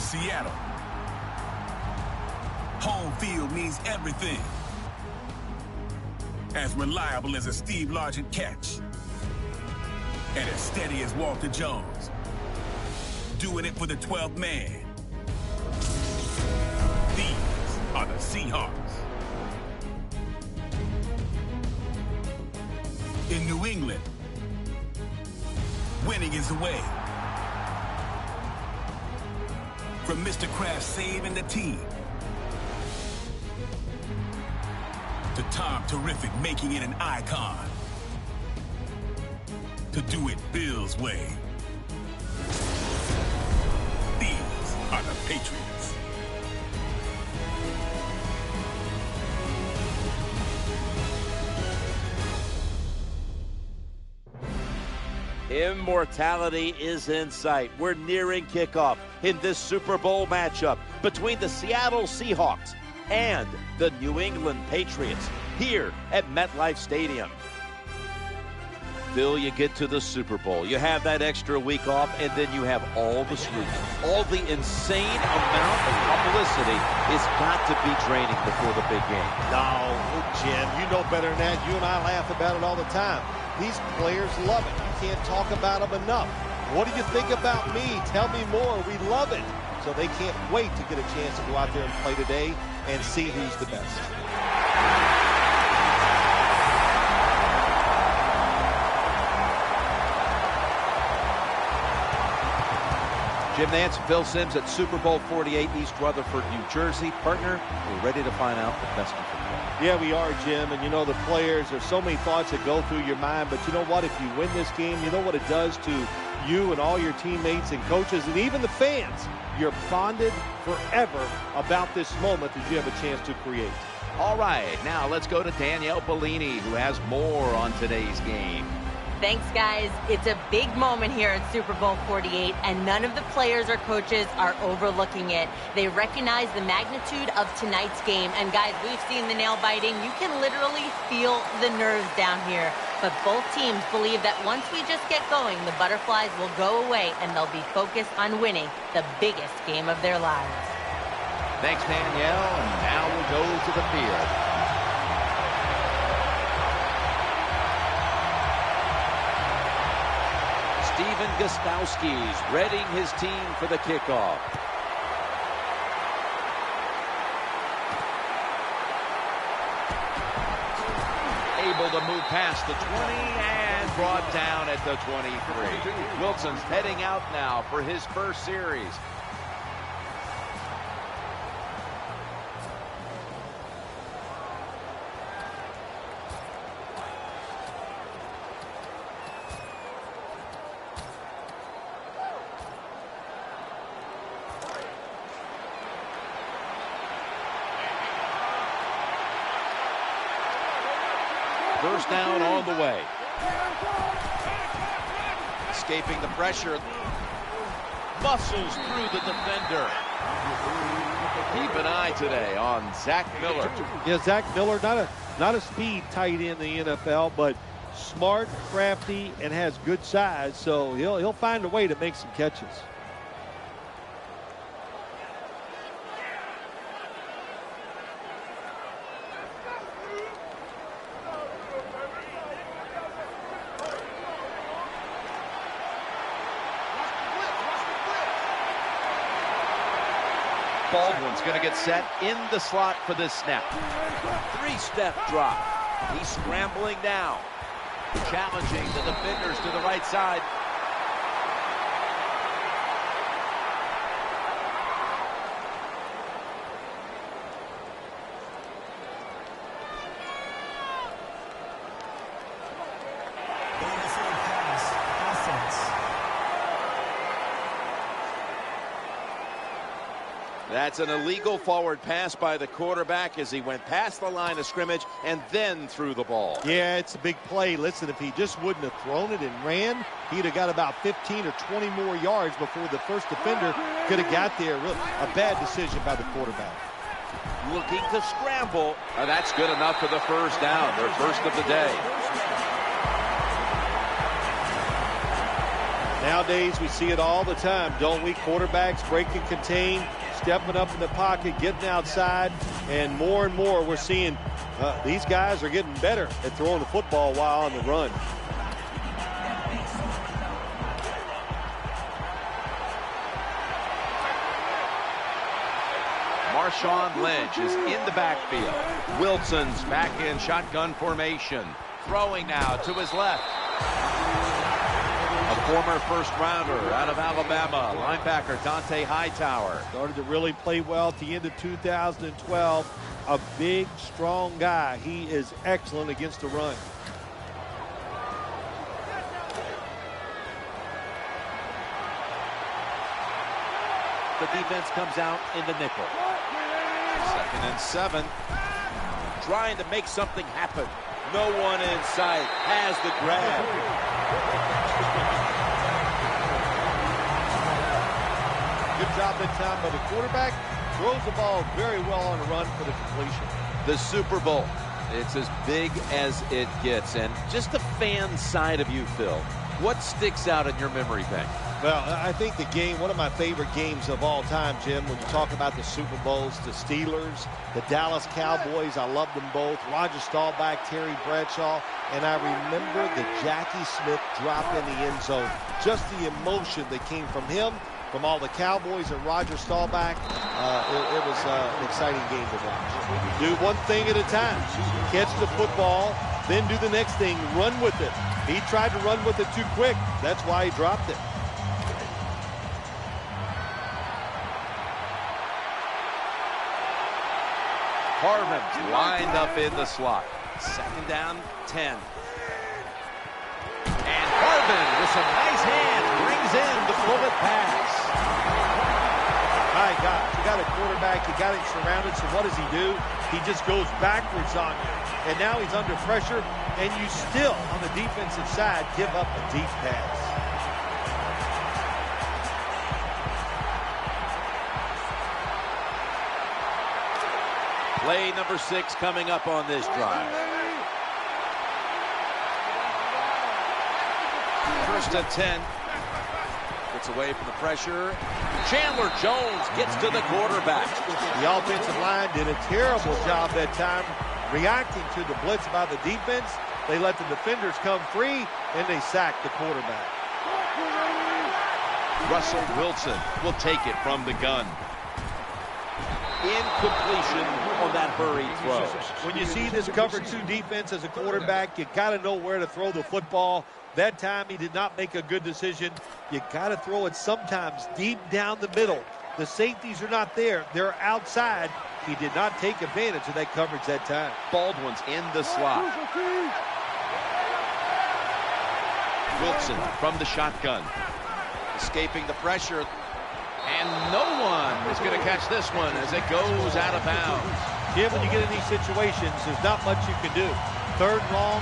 is Seattle. Home field means everything. As reliable as a Steve Largent catch. And as steady as Walter Jones. Doing it for the 12th man. These are the Seahawks. In New England, winning is the way. From Mr. Kraft saving the team to Tom Terrific making it an icon, to do it Bill's way. These are the Patriots. Immortality is in sight. We're nearing kickoff in this Super Bowl matchup between the Seattle Seahawks and the New England Patriots here at MetLife Stadium. Bill, you get to the Super Bowl. You have that extra week off, and then you have all the scrutiny. All the insane amount of publicity is got to be draining before the big game. No, Jim, you know better than that. You and I laugh about it all the time. These players love it. You can't talk about them enough. What do you think about me? Tell me more. We love it. So they can't wait to get a chance to go out there and play today and see who's the best. Jim Nance and Phil Simms at Super Bowl 48, East Rutherford, New Jersey. Partner, we're ready to find out the best of football. Yeah, we are, Jim. And you know, the players, there's so many thoughts that go through your mind. But you know what? If you win this game, you know what it does to you and all your teammates and coaches and even the fans. You're bonded forever about this moment that you have a chance to create. All right, now let's go to Danielle Bellini, who has more on today's game. Thanks, guys. It's a big moment here at Super Bowl 48, and none of the players or coaches are overlooking it. They recognize the magnitude of tonight's game, and guys, we've seen the nail biting. You can literally feel the nerves down here, but both teams believe that once we just get going, the butterflies will go away, and they'll be focused on winning the biggest game of their lives. Thanks, Danielle, and now we'll go to the field. Steven Gostkowski's readying his team for the kickoff. Able to move past the 20 and brought down at the 23. Wilson's heading out now for his first series. First down on the way. Escaping the pressure. Muscles through the defender. Keep an eye today on Zach Miller. Yeah, Zach Miller, not a speed tight end in the NFL, but smart, crafty, and has good size. So he'll find a way to make some catches. Baldwin's going to get set in the slot for this snap. Three-step drop. He's scrambling now. Challenging the defenders to the right side. That's an illegal forward pass by the quarterback as he went past the line of scrimmage and then threw the ball. Yeah, it's a big play. Listen, if he just wouldn't have thrown it and ran, he'd have got about 15 or 20 more yards before the first defender could have got there. A bad decision by the quarterback. Looking to scramble. That's good enough for the first down, their first of the day. Now Nowadays, we see it all the time, don't we? Quarterbacks break and contain, stepping up in the pocket, getting outside, and more we're seeing these guys are getting better at throwing the football while on the run. Marshawn Lynch is in the backfield. Wilson's back in shotgun formation. Throwing now to his left. A former first-rounder out of Alabama, linebacker Dante Hightower. Started to really play well at the end of 2012. A big, strong guy. He is excellent against the run. The defense comes out in the nickel. 2nd and 7. Trying to make something happen. No one in sight. Has the grab. Good job that time by the quarterback. Throws the ball very well on the run for the completion. The Super Bowl. It's as big as it gets. And just the fan side of you, Phil, what sticks out in your memory bank? Well, I think the game, one of my favorite games of all time, Jim, when you talk about the Super Bowls, the Steelers, the Dallas Cowboys, I love them both. Roger Staubach, Terry Bradshaw, and I remember the Jackie Smith drop in the end zone. Just the emotion that came from him, from all the Cowboys and Roger Staubach. It was an exciting game to watch. Do one thing at a time. Catch the football, then do the next thing, run with it. He tried to run with it too quick. That's why he dropped it. Harmon's lined up in the slot. 2nd down, 10. And Harmon with some nice hands brings in the bullet pass. My God, you got a quarterback, you got him surrounded, so what does he do? He just goes backwards on you. And now he's under pressure, and you still, on the defensive side, give up a deep pass. Play number 6 coming up on this drive. 1st and 10. Gets away from the pressure. Chandler Jones gets to the quarterback. The offensive line did a terrible job that time reacting to the blitz by the defense. They let the defenders come free, and they sacked the quarterback. Russell Wilson will take it from the gun. Incompletion on that hurried throw. When you see this cover 2 defense as a quarterback, you got to know where to throw the football. That time he did not make a good decision. You got to throw it sometimes deep down the middle. The safeties are not there. They're outside. He did not take advantage of that coverage that time. Baldwin's in the slot. Wilson from the shotgun. Escaping the pressure. And no one is going to catch this one as it goes out of bounds. Jim, when you get in these situations, there's not much you can do. 3rd and long,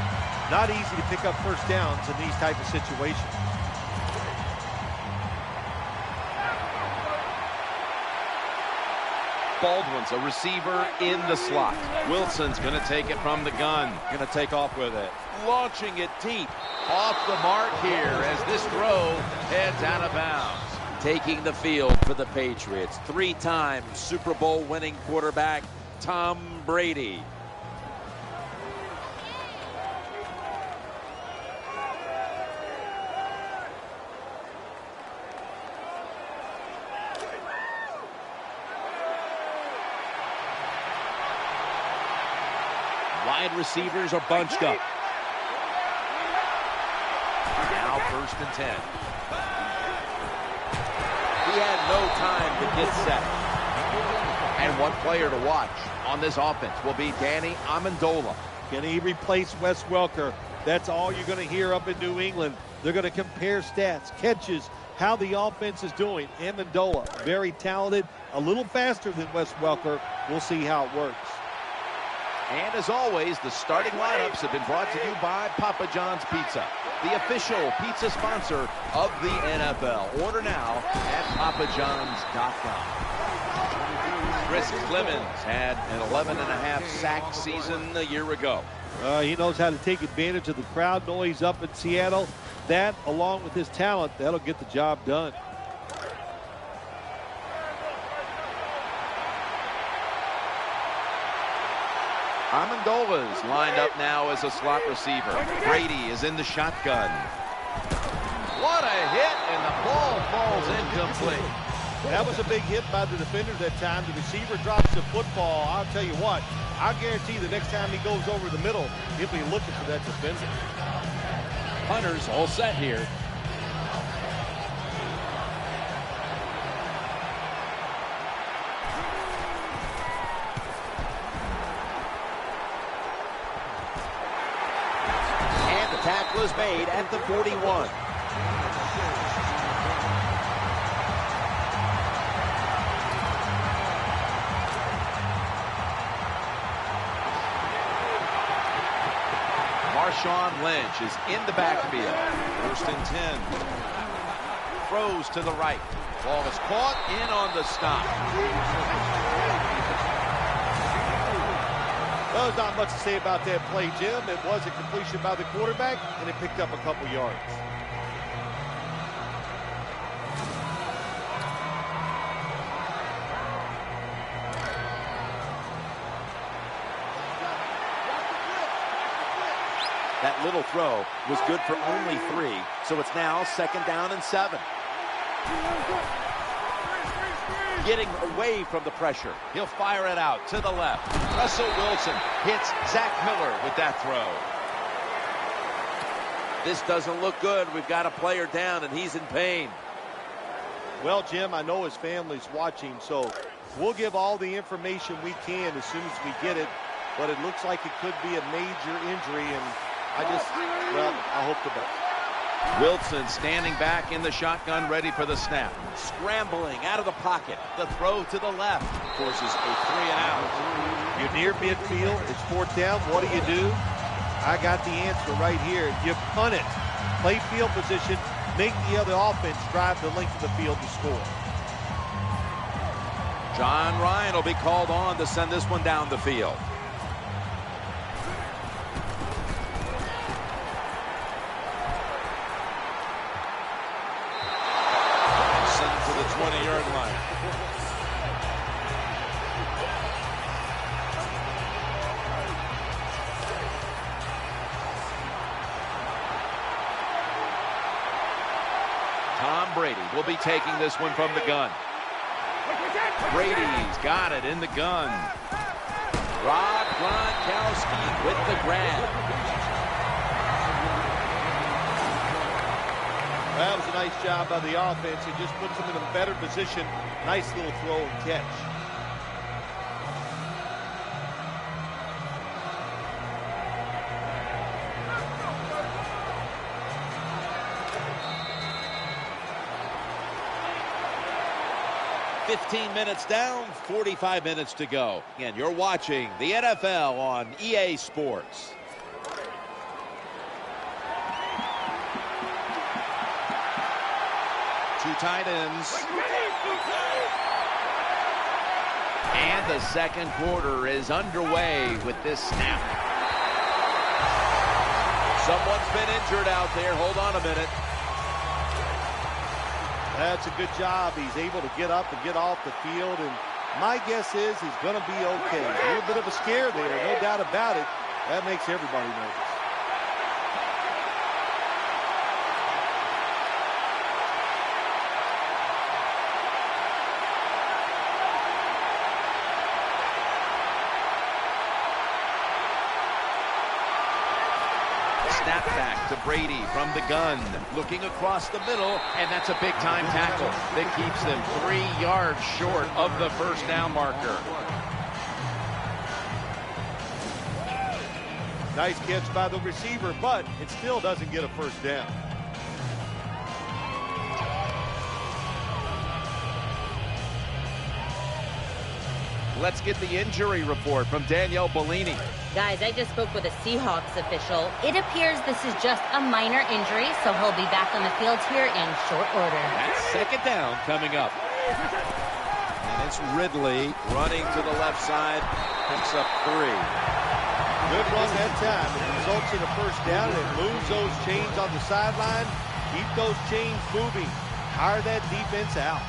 not easy to pick up first downs in these type of situations. Baldwin's a receiver in the slot. Wilson's going to take it from the gun. Going to take off with it. Launching it deep. Off the mark here as this throw heads out of bounds. Taking the field for the Patriots. 3-time Super Bowl winning quarterback, Tom Brady. Wide receivers are bunched up. Now 1st and 10. He had no time to get set. And one player to watch on this offense will be Danny Amendola. Can he replace Wes Welker? That's all you're going to hear up in New England. They're going to compare stats, catches, how the offense is doing. Amendola, very talented, a little faster than Wes Welker. We'll see how it works. And as always, the starting lineups have been brought to you by Papa John's Pizza, the official pizza sponsor of the NFL. Order now at papajohns.com. Chris Clemens had an 11.5 sack season a year ago. He knows how to take advantage of the crowd noise up in Seattle. that, along with his talent, that'll get the job done. Amendola's lined up now as a slot receiver. Brady is in the shotgun. What a hit, and the ball falls incomplete. That was a big hit by the defender that time. The receiver drops the football. I'll tell you what, I'll guarantee the next time he goes over the middle, he'll be looking for that defender. Hunters all set here. And the tackle is made at the 41. Marshawn Lynch is in the backfield. 1st and 10. Throws to the right. Ball is caught in on the stop. Well, there's not much to say about that play, Jim. It was a completion by the quarterback, and it picked up a couple yards. That little throw was good for only 3, so it's now 2nd down and 7. Getting away from the pressure. He'll fire it out to the left. Russell Wilson hits Zach Miller with that throw. This doesn't look good. We've got a player down, and he's in pain. Well, Jim, I know his family's watching, so we'll give all the information we can as soon as we get it, but it looks like it could be a major injury, and I hope the best. Wilson standing back in the shotgun, ready for the snap. Scrambling out of the pocket. The throw to the left forces a 3-and-out. You're near midfield. It's 4th down. What do? I got the answer right here. You punt it. Play field position. Make the other offense drive the length of the field to score. John Ryan will be called on to send this one down the field. To the 20-yard line. Tom Brady will be taking this one from the gun. Brady's got it in the gun. Rob Gronkowski with the grab. That was a nice job by the offense. It just puts them in a better position. Nice little throw and catch. $15 minutes down, 45 minutes to go. And you're watching the NFL on EA Sports. Two tight ends. And the second quarter is underway with this snap. Someone's been injured out there. Hold on a minute. That's a good job. He's able to get up and get off the field. And my guess is he's going to be okay. A little bit of a scare there, no doubt about it. That makes everybody nervous. Snap back to Brady from the gun. Looking across the middle, and that's a big-time tackle that keeps them 3 yards short of the first down marker. Nice catch by the receiver, but it still doesn't get a first down. Let's get the injury report from Danielle Bellini. Guys, I just spoke with a Seahawks official. It appears this is just a minor injury, so he'll be back on the field here in short order. That's second down coming up. And it's Ridley running to the left side. Picks up 3. Good run that time. It was results in a first down, and it moves those chains on the sideline. Keep those chains moving. Tire that defense out.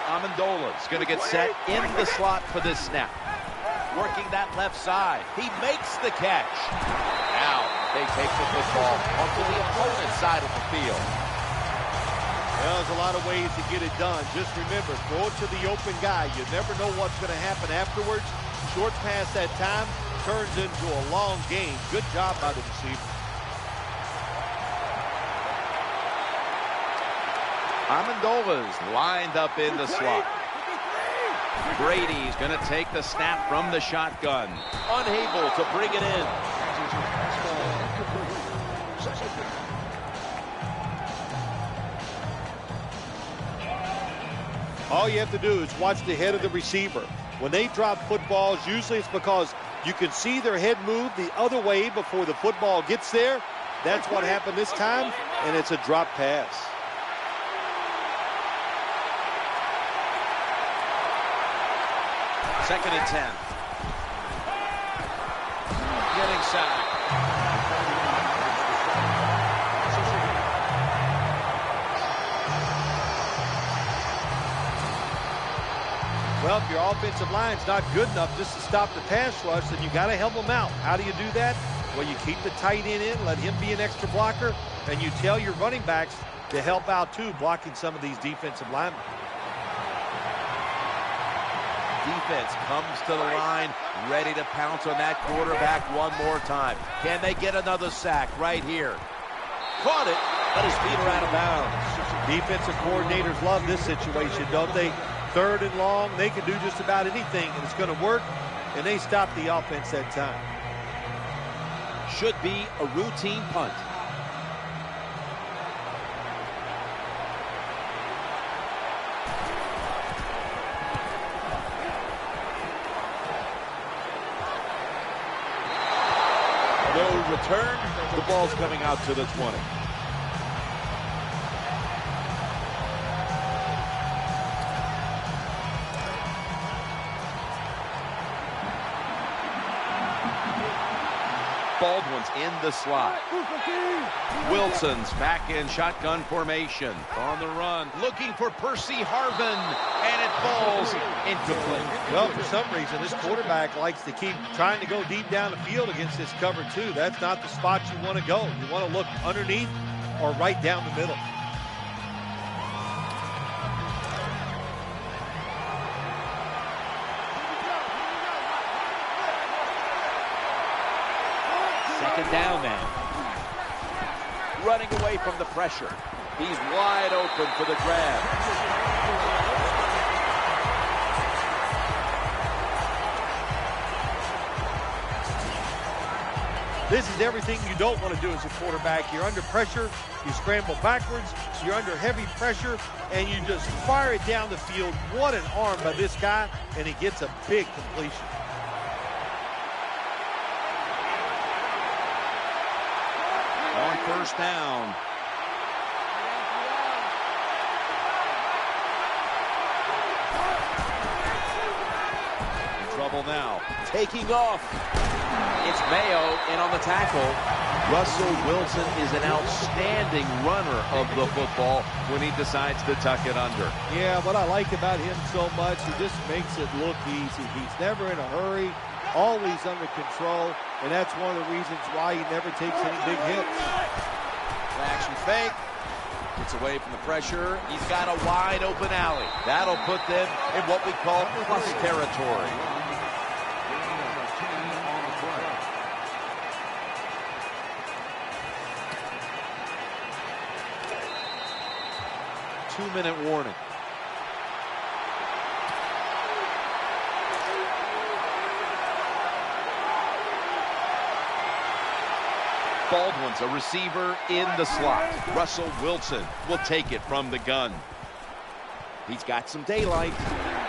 Amendola's going to get set in the slot for this snap. Working that left side. He makes the catch. Now they take the football onto the opponent's side of the field. Well, there's a lot of ways to get it done. Just remember, throw it to the open guy. You never know what's going to happen afterwards. Short pass that time turns into a long game. Good job by the receiver. Amendola's lined up in the slot. Brady's going to take the snap from the shotgun. Unable to bring it in. All you have to do is watch the head of the receiver. When they drop footballs, usually it's because you can see their head move the other way before the football gets there. That's what happened this time, and it's a drop pass. Second and 10. Getting sacked. Well, if your offensive line's not good enough just to stop the pass rush, then you got to help them out. How do you do that? Well, you keep the tight end in, let him be an extra blocker, and you tell your running backs to help out too, blocking some of these defensive linemen. Defense comes to the line, ready to pounce on that quarterback one more time. Can they get another sack right here? Caught it, but his feet are out of bounds. Defensive coordinators love this situation, don't they? Third and long, they can do just about anything, and it's going to work, and they stop the offense that time. Should be a routine punt. No return. The ball's coming out to the 20. Baldwin's in the slot. Wilson's back in shotgun formation. On the run, looking for Percy Harvin, and it falls incomplete. Well, for some reason, this quarterback likes to keep trying to go deep down the field against this cover two. That's not the spot you want to go. You want to look underneath or right down the middle. Second down now. Running away from the pressure. He's wide open for the grab. This is everything you don't want to do as a quarterback. You're under pressure, you scramble backwards, you're under heavy pressure, and you just fire it down the field. What an arm by this guy, and he gets a big completion. On first down. In trouble now. Taking off. It's Mayo in on the tackle. Russell Wilson is an outstanding runner of the football when he decides to tuck it under. Yeah, what I like about him so much, he just makes it look easy. He's never in a hurry, always under control, and that's one of the reasons why he never takes any big hits. Action fake. Gets away from the pressure. He's got a wide open alley. That'll put them in what we call plus territory. Two-minute warning. Baldwin's a receiver in the slot. Russell Wilson will take it from the gun. He's got some daylight.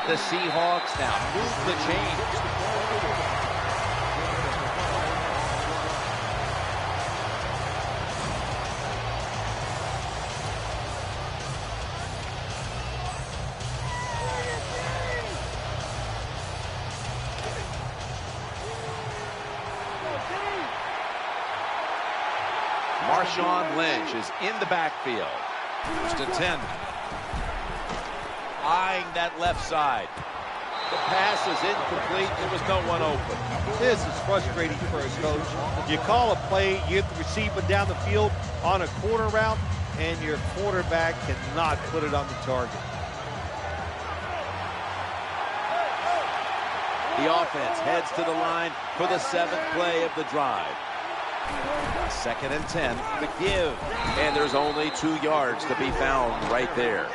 The Seahawks now move the chains. Marshawn Lynch is in the backfield. First and 10. Eyeing that left side. The pass is incomplete. There was no one open. This is frustrating for a coach. You call a play, you get the receiver down the field on a corner route, and your quarterback cannot put it on the target. The offense heads to the line for the 7th play of the drive. Second and 10, the give. And there's only 2 yards to be found right there.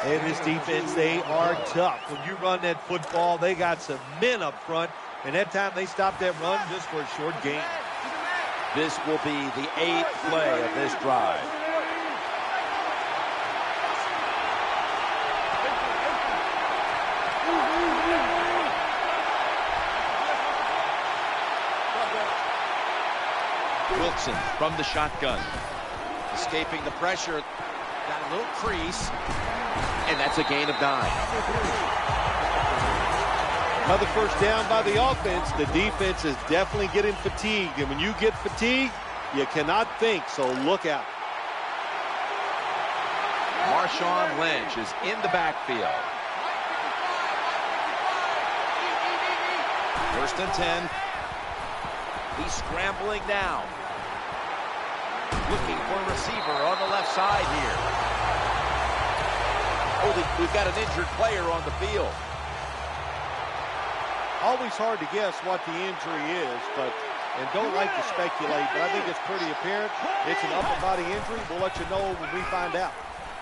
And this defense, they are tough. When you run that football, they got some men up front. And that time they stopped that run just for a short gain. This will be the 8th play of this drive. Wilson from the shotgun. Escaping the pressure. Got a little crease. And that's a gain of 9. Another first down by the offense. The defense is definitely getting fatigued. And when you get fatigued, you cannot think, so look out. Marshawn Lynch is in the backfield. First and 10. He's scrambling now. Looking for a receiver on the left side here. Oh, we've got an injured player on the field. Always hard to guess what the injury is, and don't like to speculate, but I think it's pretty apparent. It's an upper body injury. We'll let you know when we find out.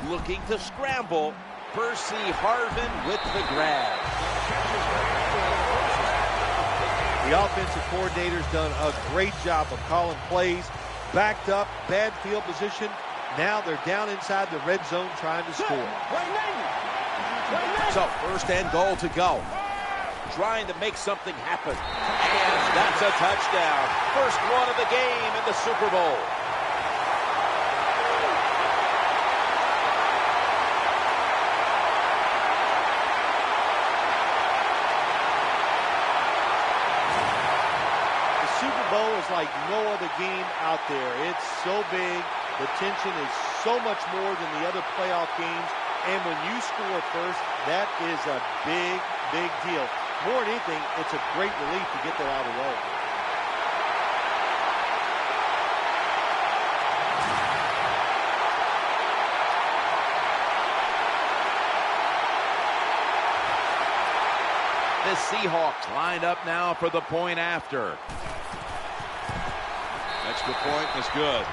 Looking to scramble. Percy Harvin with the grab. The offensive coordinator's done a great job of calling plays. Backed up, bad field position. Now they're down inside the red zone trying to score. So first and goal to go. Trying to make something happen. And that's a touchdown. First one of the game in the Super Bowl. Is like no other game out there. It's so big. The tension is so much more than the other playoff games. And when you score first, that is a big, big deal. More than anything, it's a great relief to get that out of the way. The Seahawks lined up now for the point after. Extra point was good.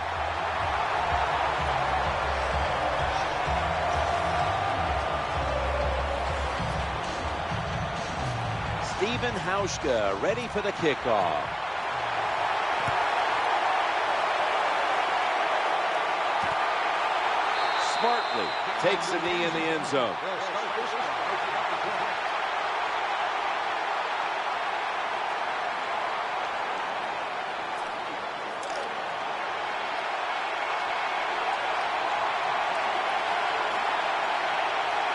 Steven Hauschka ready for the kickoff. Smartly takes a knee in the end zone.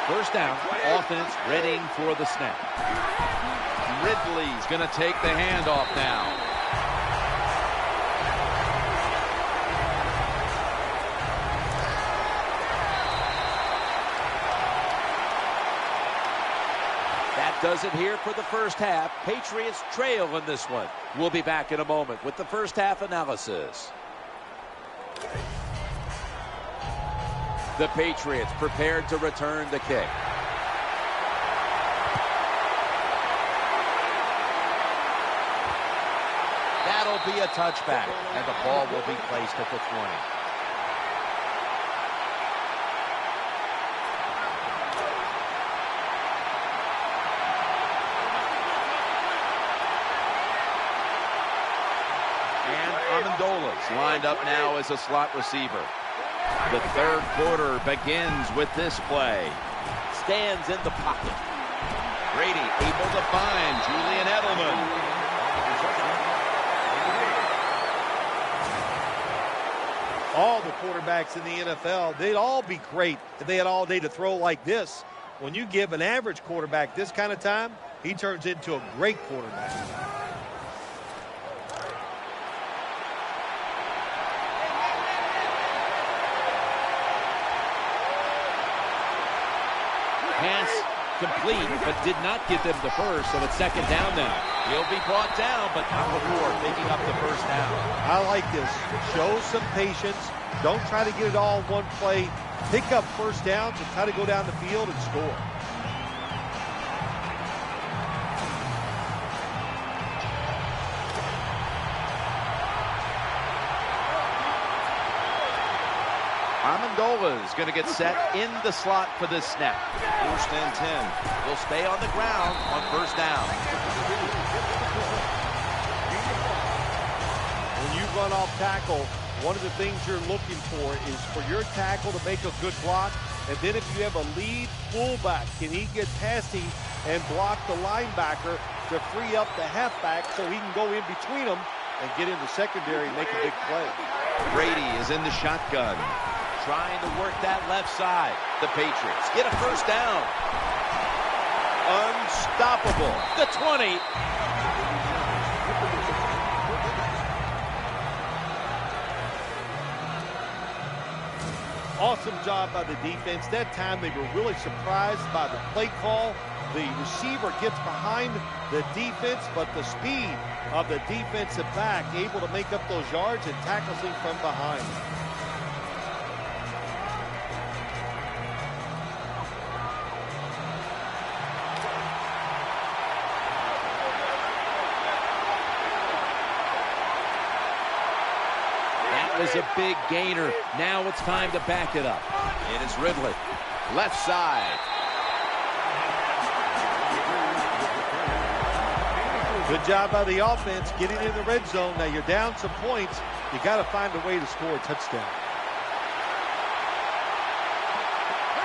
First down, offense readying for the snap. Ridley's going to take the handoff now. That does it here for the first half. Patriots trail in this one. We'll be back in a moment with the first half analysis. The Patriots prepared to return the kick. That'll be a touchback, and the ball will be placed at the 20. Amendola lined up now as a slot receiver. The third quarter begins with this play. Stands in the pocket. Brady able to find Julian Edelman. All the quarterbacks in the NFL, they'd all be great if they had all day to throw like this. When you give an average quarterback this kind of time, he turns into a great quarterback. Pass complete, but did not get them the first, so it's second down now. He'll be brought down, but not before picking up the first down. I like this. Show some patience. Don't try to get it all in one play. Pick up first downs and try to go down the field and score. Amendola is going to get set in the slot for this snap. First and 10. Will stay on the ground on first down. When you run off tackle, one of the things you're looking for is for your tackle to make a good block. And then if you have a lead fullback, can he get past him and block the linebacker to free up the halfback so he can go in between them and get in the secondary and make a big play. Brady is in the shotgun, trying to work that left side. The Patriots get a first down. Unstoppable. The 20. Awesome job by the defense. That time they were really surprised by the play call. The receiver gets behind the defense, but the speed of the defensive back able to make up those yards and tackles him from behind. Was a big gainer. Now it's time to back it up. It is Ridley. Left side. Good job by the offense getting in the red zone. Now you're down some points. You got to find a way to score a touchdown.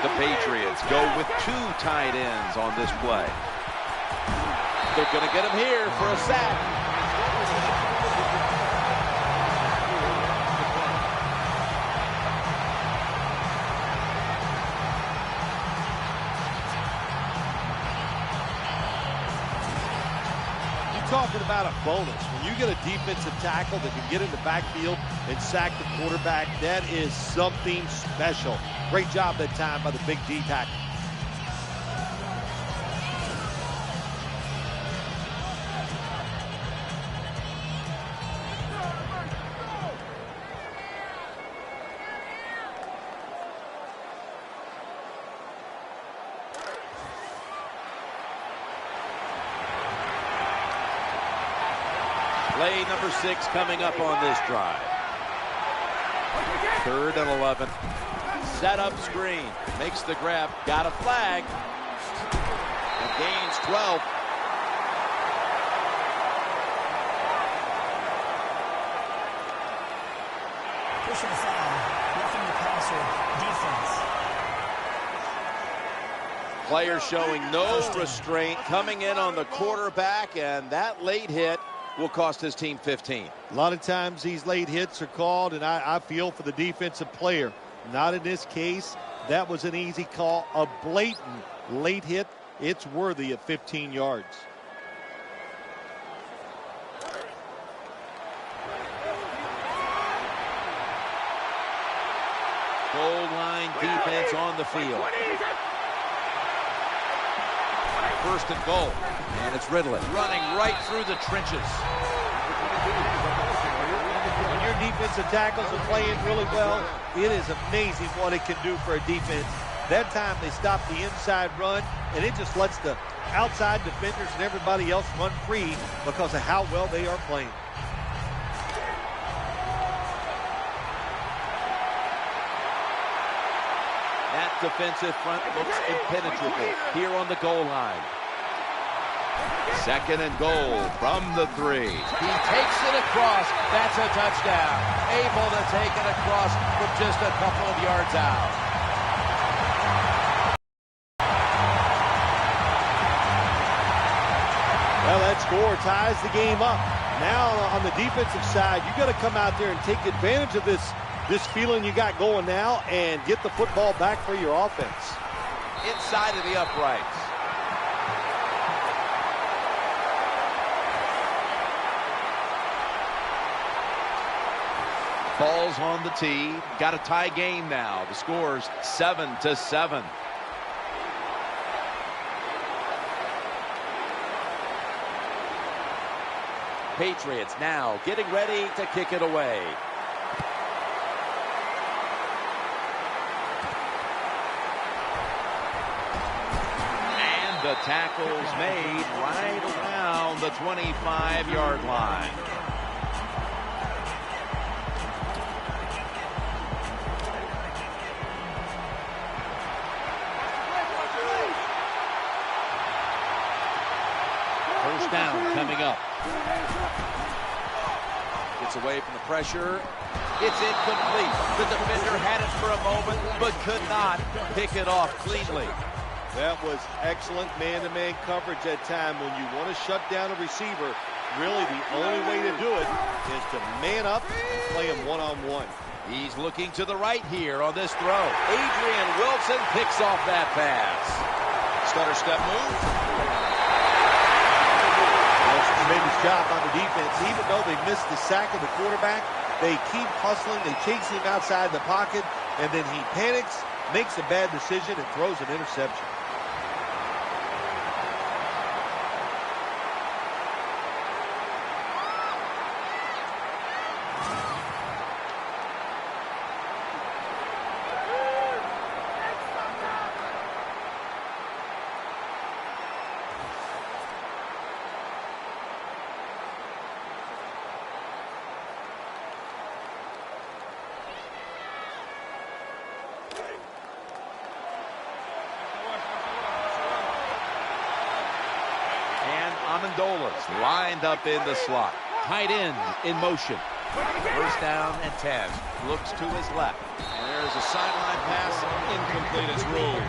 The Patriots go with two tight ends on this play. They're going to get him here for a sack. Talking about a bonus. When you get a defensive tackle that can get in the backfield and sack the quarterback, that is something special. Great job that time by the big D tackle. Play number 6 coming up on this drive. 3rd and 11. Set up screen. Makes the grab. Got a flag. And gains 12. Pushing foul. Roughing the passer. Defense. Player showing no restraint. Coming in on the quarterback. And that late hit will cost his team 15. A lot of times these late hits are called, and I feel for the defensive player. Not in this case. That was an easy call. A blatant late hit. It's worthy of 15 yards. Goal line defense on the field. 1st and goal. And it's Ridley running right through the trenches. When your defensive tackles are playing really well, it is amazing what it can do for a defense. That time they stopped the inside run, and it just lets the outside defenders and everybody else run free because of how well they are playing. That defensive front looks impenetrable here on the goal line. Second and goal from the 3. He takes it across. That's a touchdown. Able to take it across from just a couple of yards out. Well, that score ties the game up. Now on the defensive side, you got to come out there and take advantage of this feeling you got going now and get the football back for your offense. Inside of the uprights. Ball's on the tee. Got a tie game now. The score's 7-7. Patriots now getting ready to kick it away. And the tackle's made right around the 25-yard line. First down coming up. Gets away from the pressure. It's incomplete. The defender had it for a moment, but could not pick it off cleanly. That was excellent man-to-man coverage that time. When you want to shut down a receiver, really the only way to do it is to man up and play him one-on-one. He's looking to the right here on this throw. Adrian Wilson picks off that pass. Stutter step move. That's a tremendous job on the defense. Even though they missed the sack of the quarterback, they keep hustling. They chase him outside the pocket, and then he panics, makes a bad decision, and throws an interception. Amendola's lined up in the slot. Tight end in motion. First down and 10. Looks to his left. There's a sideline pass. Incomplete as ruled.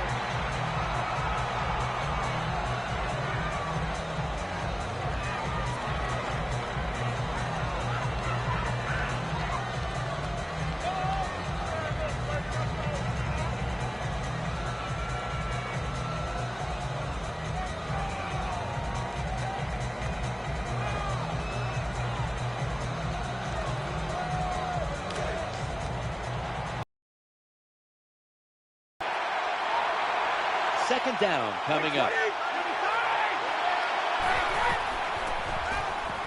Second down coming up.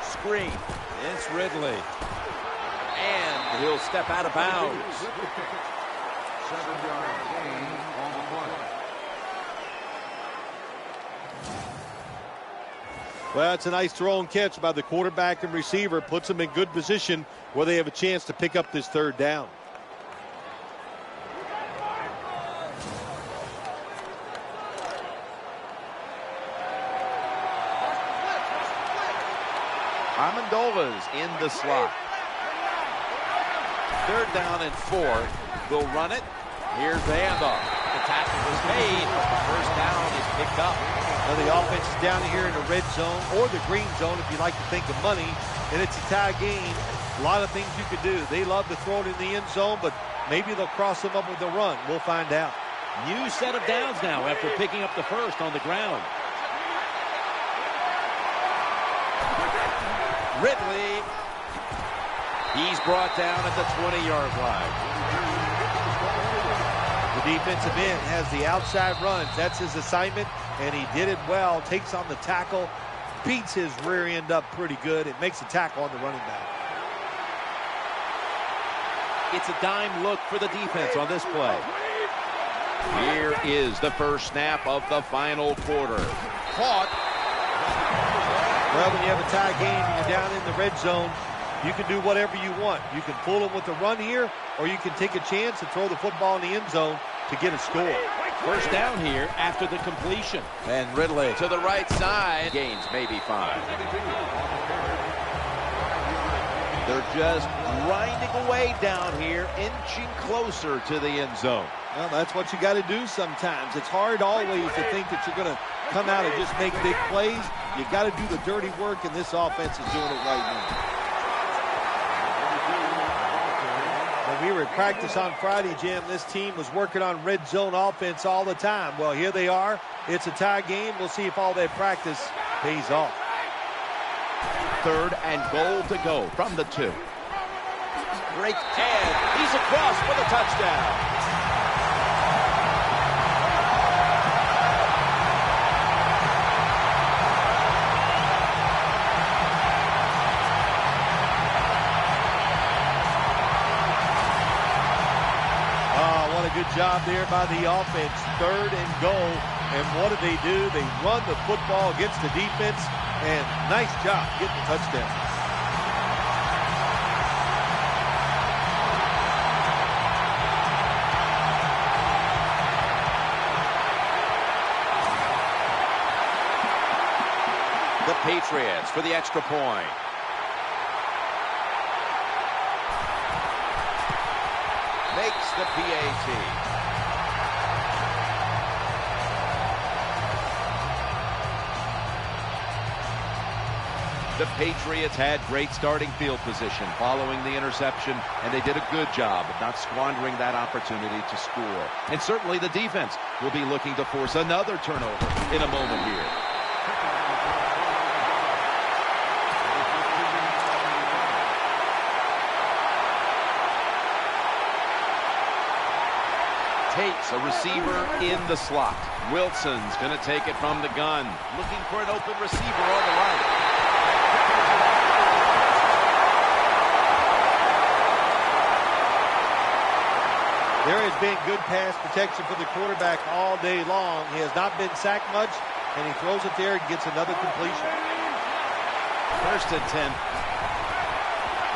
Screen. It's Ridley. And he'll step out of bounds. 7-yard gain on the play. Well, it's a nice throw and catch by the quarterback and receiver. Puts them in good position where they have a chance to pick up this third down. Amendola's in the slot. Third down and 4. They'll run it. Here's the handoff. The tackle was made. First down is picked up. Now the offense is down here in the red zone or the green zone if you like to think of money. And it's a tie game. A lot of things you could do. They love to throw it in the end zone, but maybe they'll cross them up with a run. We'll find out. New set of downs now after picking up the first on the ground. Ridley. He's brought down at the 20-yard line. The defensive end has the outside runs. That's his assignment, and he did it well. Takes on the tackle, beats his rear end up pretty good. It makes a tackle on the running back. It's a dime look for the defense on this play. Here is the first snap of the final quarter. Caught. Well, when you have a tie game and you're down in the red zone, you can do whatever you want. You can fool them with the run here, or you can take a chance and throw the football in the end zone to get a score. First down here after the completion. And Ridley. To the right side. Gains maybe 5. They're just grinding away down here, inching closer to the end zone. Well, that's what you got to do sometimes. It's hard always to think that you're going to come out and just make big plays. You got to do the dirty work, and this offense is doing it right now. When we were at practice on Friday, Jim, this team was working on red zone offense all the time. Well, here they are. It's a tie game. We'll see if all that practice pays off. 3rd and goal to go from the 2. Great, and he's across for the touchdown. Good job there by the offense. 3rd and goal. And what do? They run the football against the defense. And nice job getting the touchdown. The Patriots for the extra point. Makes the PAT. The Patriots had great starting field position following the interception, and they did a good job of not squandering that opportunity to score. And certainly the defense will be looking to force another turnover in a moment here. Takes a receiver in the slot. Wilson's going to take it from the gun. Looking for an open receiver on the right. There has been good pass protection for the quarterback all day long. He has not been sacked much, and he throws it there and gets another completion. 1st and 10.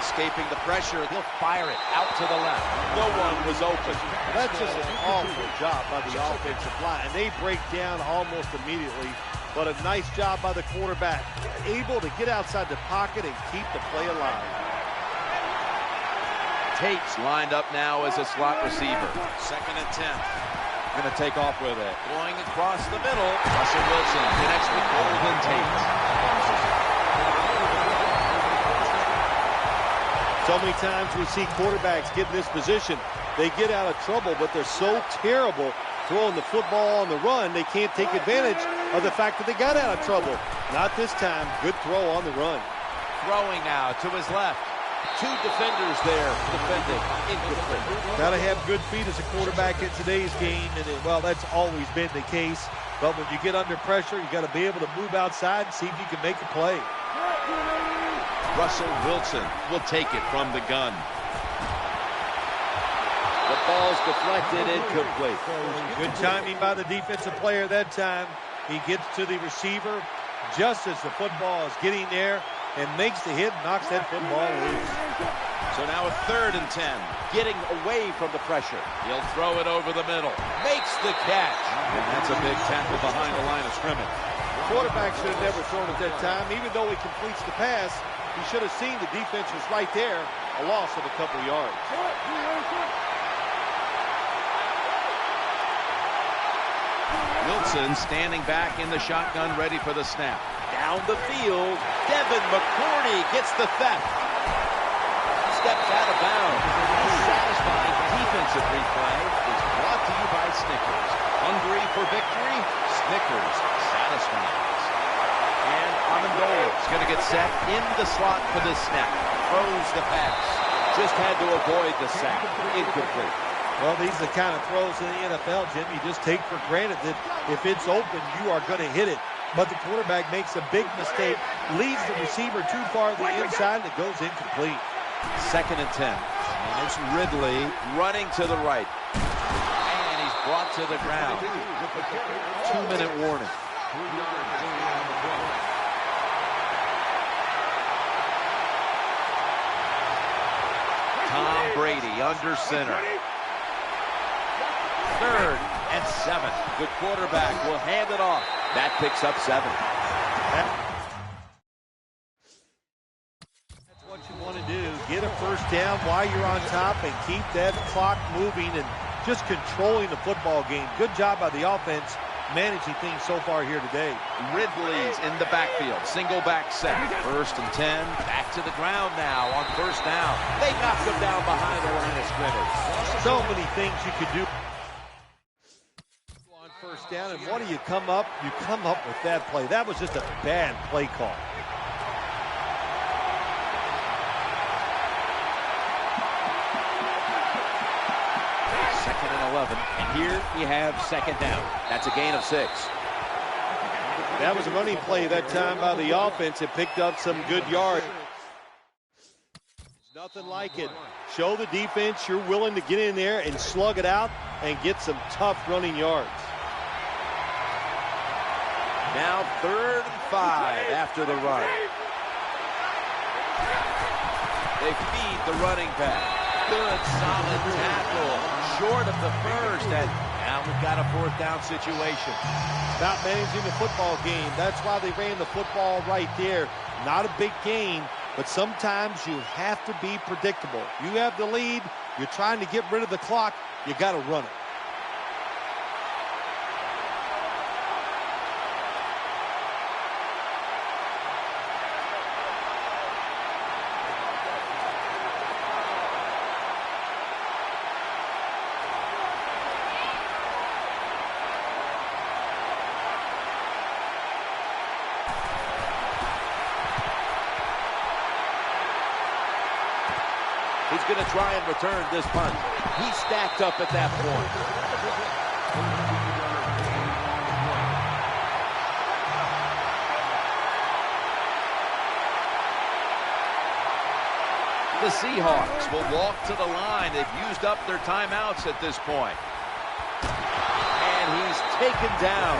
Escaping the pressure, he'll fire it out to the left. No one was open. That's just an awful job by the offensive line. They break down almost immediately, but a nice job by the quarterback. Able to get outside the pocket and keep the play alive. Tate's lined up now as a slot receiver. 2nd and 10. Going to take off with it. Going across the middle. Russell Wilson connects with Golden Tate. So many times we see quarterbacks get in this position. They get out of trouble, but they're so terrible throwing the football on the run, they can't take advantage of the fact that they got out of trouble. Not this time. Good throw on the run. Throwing now to his left. 2 defenders there defending. Incomplete. Got to have good feet as a quarterback in today's game, and well, that's always been the case. But when you get under pressure, you got to be able to move outside and see if you can make a play. Russell Wilson will take it from the gun. The ball's deflected, incomplete. Good timing by the defensive player that time. He gets to the receiver just as the football is getting there and makes the hit, knocks that football loose. So now a 3rd and 10, getting away from the pressure. He'll throw it over the middle. Makes the catch. And that's a big tackle behind the line of scrimmage. The quarterback should have never thrown at that time. Even though he completes the pass, he should have seen the defense was right there, a loss of a couple yards. Wilson standing back in the shotgun, ready for the snap. Down the field, Devin McCourty gets the theft. He steps out of bounds. A satisfying defensive replay is brought to you by Snickers. Hungry for victory? Snickers satisfies. And Amendola is going to get set in the slot for this snap. Throws the pass. Just had to avoid the sack. Incomplete. Well, these are the kind of throws in the NFL, Jim, you just take for granted that if it's open, you are going to hit it. But the quarterback makes a big mistake, leads the receiver too far to the inside, and it goes incomplete. 2nd and 10. And it's Ridley running to the right. And he's brought to the ground. 2-minute warning. Tom Brady under center. 3rd and 7. The quarterback will hand it off. That picks up 7. That's what you want to do. Get a first down while you're on top and keep that clock moving and just controlling the football game. Good job by the offense managing things so far here today. Ridley's in the backfield. Single back set. 1st and 10. Back to the ground now on 1st down. They knocked him down behind the line of scrimmage. So many things you could do on 1st down, and what do you come up? You come up with that play. That was just a bad play call. Second and 11, and here we have 2nd down. That's a gain of 6. That was a running play that time by the offense. It picked up some good yards. Nothing like it. Show the defense you're willing to get in there and slug it out and get some tough running yards. Now 3rd and 5 after the run. They feed the running back. Good, solid tackle. Short of the 1st, and now we've got a 4th down situation. About managing the football game. That's why they ran the football right there. Not a big gain, but sometimes you have to be predictable. You have the lead. You're trying to get rid of the clock. You got to run it. He's going to try and return this punt. He's stacked up at that point. The Seahawks will walk to the line. They've used up their timeouts at this point. And he's taken down.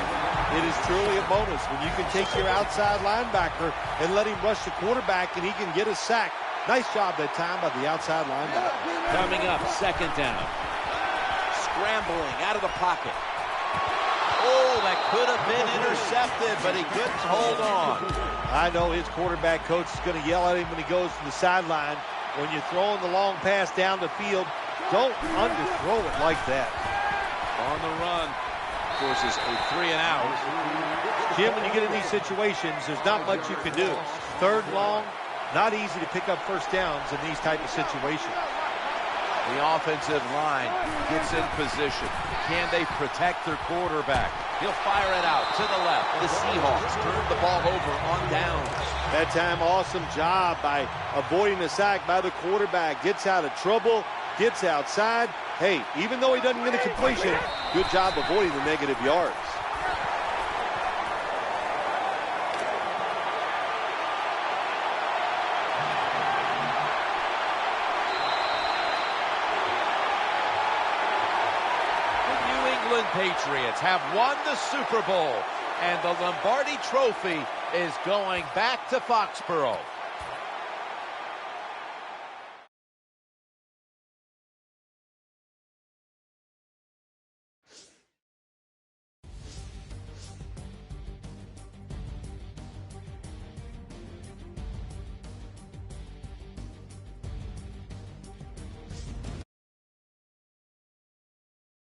It is truly a bonus when you can take your outside linebacker and let him rush the quarterback and he can get a sack. Nice job that time by the outside linebacker. Coming up, 2nd down. Scrambling out of the pocket. Oh, that could have been intercepted, but he couldn't hold on. I know his quarterback coach is going to yell at him when he goes to the sideline. When you're throwing the long pass down the field, don't underthrow it like that. On the run. Forces a 3 and out. Jim, when you get in these situations, there's not much you can do. 3rd long, not easy to pick up 1st downs in these type of situations. The offensive line gets in position. Can they protect their quarterback? He'll fire it out to the left. The Seahawks turn the ball over on downs. That time, awesome job by avoiding the sack by the quarterback. Gets out of trouble, gets outside. Hey, even though he doesn't get a completion, good job avoiding the negative yards. Patriots have won the Super Bowl, and the Lombardi Trophy is going back to Foxborough.